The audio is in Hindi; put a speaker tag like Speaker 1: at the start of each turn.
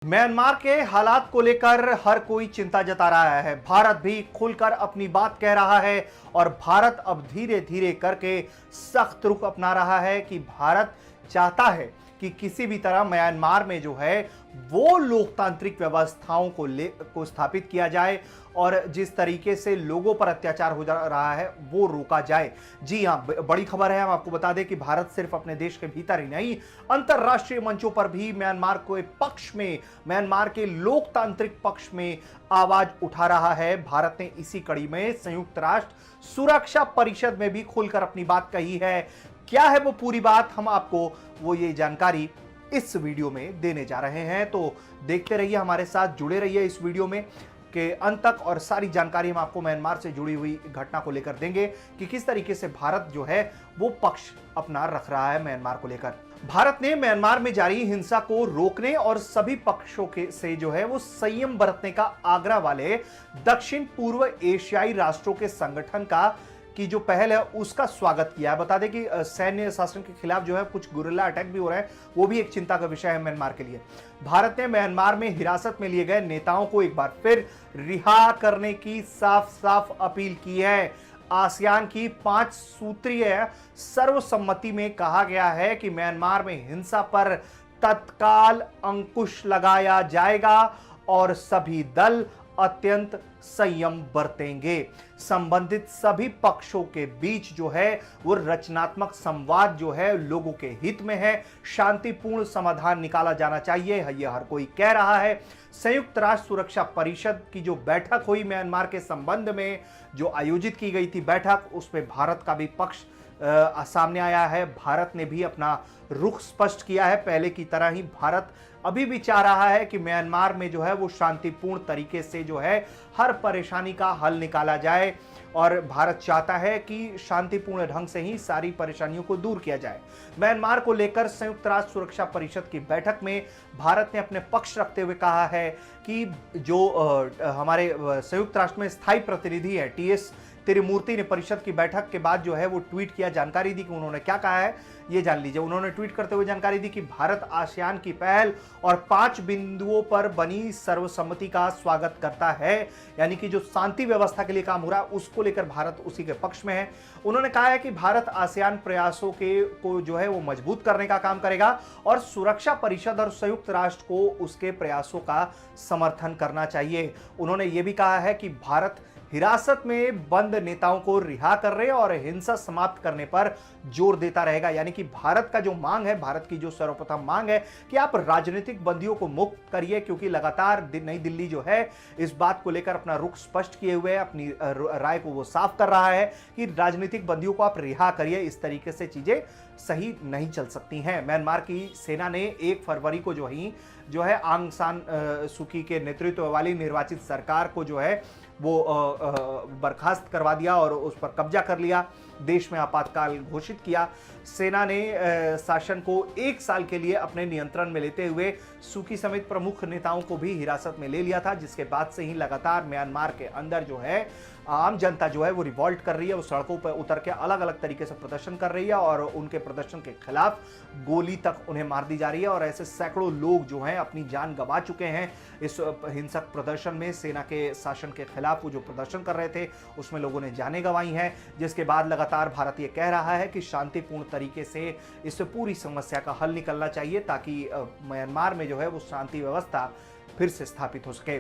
Speaker 1: म्यांमार के हालात को लेकर हर कोई चिंता जता रहा है। भारत भी खुलकर अपनी बात कह रहा है और भारत अब धीरे धीरे करके सख्त रुख अपना रहा है कि भारत चाहता है कि किसी भी तरह म्यांमार में जो है वो लोकतांत्रिक व्यवस्थाओं को स्थापित किया जाए और जिस तरीके से लोगों पर अत्याचार हो जा रहा है वो रोका जाए। जी हां, बड़ी खबर है। हम आपको बता दें कि भारत सिर्फ अपने देश के भीतर ही नहीं, अंतरराष्ट्रीय मंचों पर भी म्यांमार के पक्ष में, म्यांमार के लोकतांत्रिक पक्ष में आवाज उठा रहा है। भारत ने इसी कड़ी में संयुक्त राष्ट्र सुरक्षा परिषद में भी खुलकर अपनी बात कही है। क्या है वो पूरी बात, हम आपको वो ये जानकारी इस वीडियो में देने जा रहे हैं, तो देखते रहिए, हमारे साथ जुड़े रहिए इस वीडियो में के अंत तक। और सारी जानकारी हम आपको म्यांमार से जुड़ी हुई घटना को लेकर देंगे कि किस तरीके से भारत जो है वो पक्ष अपना रख रहा है म्यांमार को लेकर। भारत ने म्यांमार में जारी हिंसा को रोकने और सभी पक्षों के से जो है वो संयम बरतने का आग्रह वाले दक्षिण पूर्व एशियाई राष्ट्रों के संगठन का की जो पहल है उसका स्वागत किया है। बता दें कि सैन्य शासन के खिलाफ जो है कुछ गुरिल्ला अटैक भी हो रहे हैं, वो भी एक चिंता का विषय है म्यांमार के लिए। भारत ने म्यांमार में हिरासत में लिए गए नेताओं को एक बार फिर रिहा करने की साफ साफ अपील की है। आसियान की 5 सूत्रीय सर्वसम्मति में कहा गया है कि म्यांमार में हिंसा पर तत्काल अंकुश लगाया जाएगा और सभी दल अत्यंत संयम बरतेंगे। संबंधित सभी पक्षों के बीच जो है वो रचनात्मक संवाद जो है लोगों के हित में है। शांतिपूर्ण समाधान निकाला जाना चाहिए, ये हर कोई कह रहा है। संयुक्त राष्ट्र सुरक्षा परिषद की जो बैठक हुई म्यांमार के संबंध में, जो आयोजित की गई थी बैठक, उसमें भारत का भी पक्ष सामने आया है। भारत ने भी अपना रुख स्पष्ट किया है। पहले की तरह ही भारत अभी भी चाह रहा है कि म्यांमार में जो है वो शांतिपूर्ण तरीके से जो है हर परेशानी का हल निकाला जाए और भारत चाहता है कि शांतिपूर्ण ढंग से ही सारी परेशानियों को दूर किया जाए। म्यांमार को लेकर संयुक्त राष्ट्र सुरक्षा परिषद की बैठक में भारत ने अपने पक्ष रखते हुए कहा है कि जो हमारे संयुक्त राष्ट्र में स्थायी प्रतिनिधि है टीएस तिरुमूर्ति ने परिषद की बैठक के बाद जो है वो ट्वीट किया, जानकारी दी कि उन्होंने क्या कहा है ये जान लीजिए। उन्होंने ट्वीट करते हुए जानकारी दी कि भारत आसियान की पहल और 5 बिंदुओं पर बनी सर्वसम्मति का स्वागत करता है, यानी कि जो शांति व्यवस्था के लिए काम हो रहा है उसको लेकर भारत उसी के पक्ष में है। उन्होंने कहा है कि भारत आसियान प्रयासों को जो है वो मजबूत करने का काम करेगा और सुरक्षा परिषद और संयुक्त राष्ट्र को उसके प्रयासों का समर्थन करना चाहिए। उन्होंने ये भी कहा है कि भारत हिरासत में बंद नेताओं को रिहा करने और हिंसा समाप्त करने पर जोर देता रहेगा। यानी कि भारत का जो मांग है, भारत की जो सर्वप्रथम मांग है कि आप राजनीतिक बंदियों को मुक्त करिए, क्योंकि लगातार नई दिल्ली जो है इस बात को लेकर अपना रुख स्पष्ट किए हुए अपनी राय को वो साफ कर रहा है कि राजनीतिक बंदियों को आप रिहा करिए। इस तरीके से चीजें सही नहीं चल सकती हैं। म्यांमार की सेना ने 1 फरवरी को जो है आंग सान सुकी के नेतृत्व वाली निर्वाचित सरकार को जो है वो बर्खास्त करवा दिया और उस पर कब्जा कर लिया, देश में आपातकाल घोषित किया। सेना ने शासन को 1 साल के लिए अपने नियंत्रण में लेते हुए सूकी समेत प्रमुख नेताओं को भी हिरासत में ले लिया था, जिसके बाद से ही लगातार म्यांमार के अंदर जो है आम जनता जो है वो रिवॉल्ट कर रही है, वो सड़कों पर उतर के अलग अलग तरीके से प्रदर्शन कर रही है और उनके प्रदर्शन के खिलाफ गोली तक उन्हें मार दी जा रही है। और ऐसे सैकड़ों लोग जो हैं अपनी जान गंवा चुके हैं इस हिंसक प्रदर्शन में। सेना के शासन के खिलाफ वो जो प्रदर्शन कर रहे थे उसमें लोगों ने जानें गंवाई हैं, जिसके बाद लगातार भारत ये कह रहा है कि शांतिपूर्ण तरीके से इस पूरी समस्या का हल निकलना चाहिए ताकि म्यांमार में जो है वो शांति व्यवस्था फिर से स्थापित हो सके।